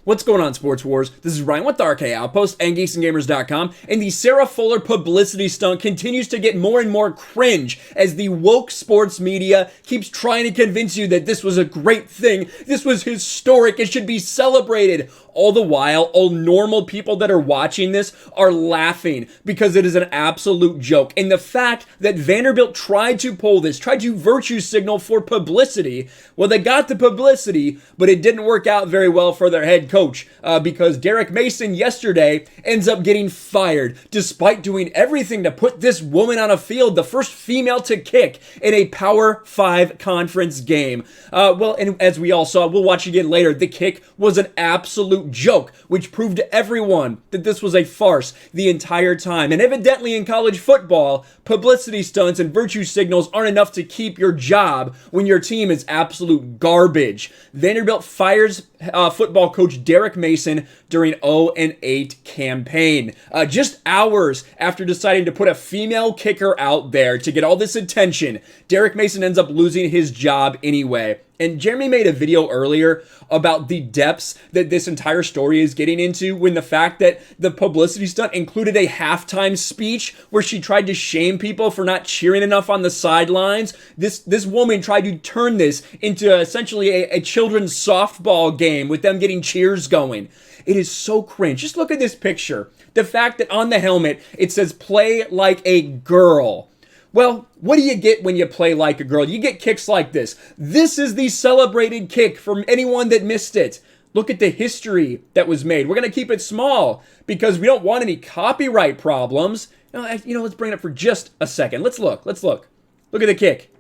What's going on, Sports Wars? This is Ryan with the RK Outpost and GeeksandGamers.com, and the Sarah Fuller publicity stunt continues to get more and more cringe as the woke sports media keeps trying to convince you that this was a great thing, this was historic, it should be celebrated. All the while, all normal people that are watching this are laughing because it is an absolute joke. And the fact that Vanderbilt tried to pull this, tried to virtue signal for publicity, well, they got the publicity, but it didn't work out very well for their head coach because Derek Mason yesterday ends up getting fired despite doing everything to put this woman on a field, the first female to kick in a Power 5 conference game. Well, and as we all saw, we'll watch again later, the kick was an absolute joke, which proved to everyone that this was a farce the entire time. And evidently in college football, publicity stunts and virtue signals aren't enough to keep your job when your team is absolute garbage. Vanderbilt fires football coach Derek Mason during 0-8 campaign. Just hours after deciding to put a female kicker out there to get all this attention, Derek Mason ends up losing his job anyway. And Jeremy made a video earlier about the depths that this entire story is getting into when the fact that the publicity stunt included a halftime speech where she tried to shame people for not cheering enough on the sidelines. This woman tried to turn this into essentially a children's softball game with them getting cheers going. It is so cringe. Just look at this picture. The fact that on the helmet it says "play like a girl." Well, what do you get when you play like a girl? You get kicks like this. This is the celebrated kick from anyone that missed it. Look at the history that was made. We're going to keep it small because we don't want any copyright problems. Let's bring it up for just a second. Let's look. Look at the kick.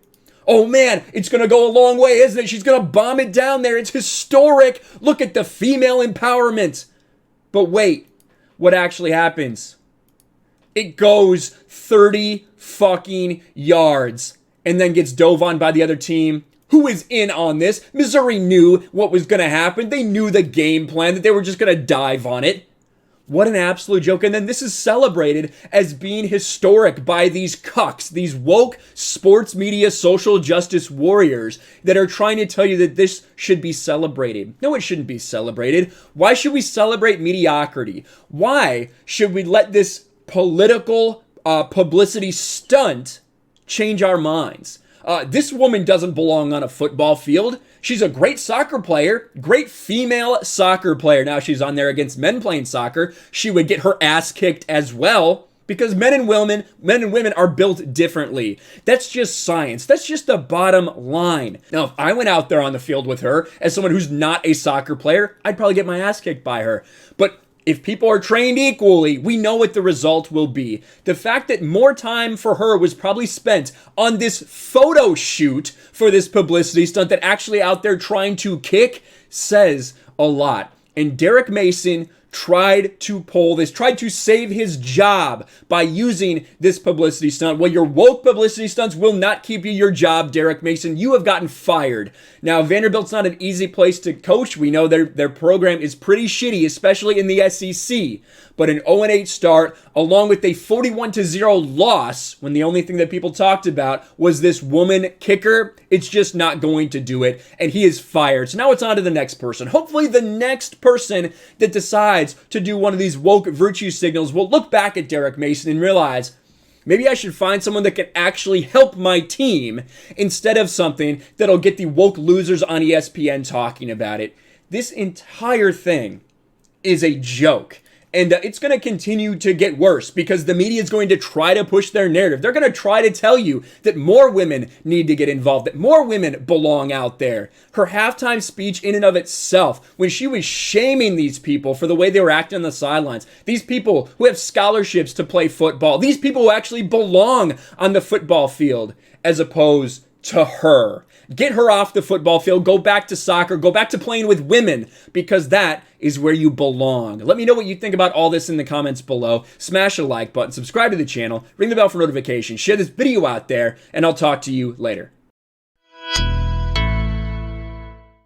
Oh man, it's going to go a long way, isn't it? She's going to bomb it down there. It's historic. Look at the female empowerment. But wait, what actually happens? It goes 30 fucking yards and then gets dove on by the other team. Who is in on this? Missouri knew what was going to happen. They knew the game plan, that they were just going to dive on it. What an absolute joke. And then this is celebrated as being historic by these cucks, these woke sports media social justice warriors that are trying to tell you that this should be celebrated. No, it shouldn't be celebrated. Why should we celebrate mediocrity? Why should we let this political publicity stunt change our minds? This woman doesn't belong on a football field. She's a great soccer player, great female soccer player. Now she's on there against men playing soccer. She would get her ass kicked as well because men and women are built differently. That's just science. That's just the bottom line. Now, if I went out there on the field with her as someone who's not a soccer player, I'd probably get my ass kicked by her. But if people are trained equally, we know what the result will be. The fact that more time for her was probably spent on this photo shoot for this publicity stunt than actually out there trying to kick says a lot. And Derek Mason tried to pull this, tried to save his job by using this publicity stunt. Well, your woke publicity stunts will not keep you your job, Derek Mason. You have gotten fired. Now, Vanderbilt's not an easy place to coach. We know their program is pretty shitty, especially in the SEC. But an 0-8 start, along with a 41-0 loss, when the only thing that people talked about was this woman kicker, it's just not going to do it, and he is fired. So now it's on to the next person. Hopefully the next person that decides to do one of these woke virtue signals will look back at Derek Mason and realize, maybe I should find someone that can actually help my team instead of something that'll get the woke losers on ESPN talking about it. This entire thing is a joke. And it's going to continue to get worse because the media is going to try to push their narrative. They're going to try to tell you that more women need to get involved, that more women belong out there. Her halftime speech in and of itself, when she was shaming these people for the way they were acting on the sidelines, these people who have scholarships to play football, these people who actually belong on the football field, as opposed to her. Get her off the football field, go back to soccer, go back to playing with women, because that is where you belong. Let me know what you think about all this in the comments below. Smash the like button, subscribe to the channel, ring the bell for notifications, share this video out there, and I'll talk to you later.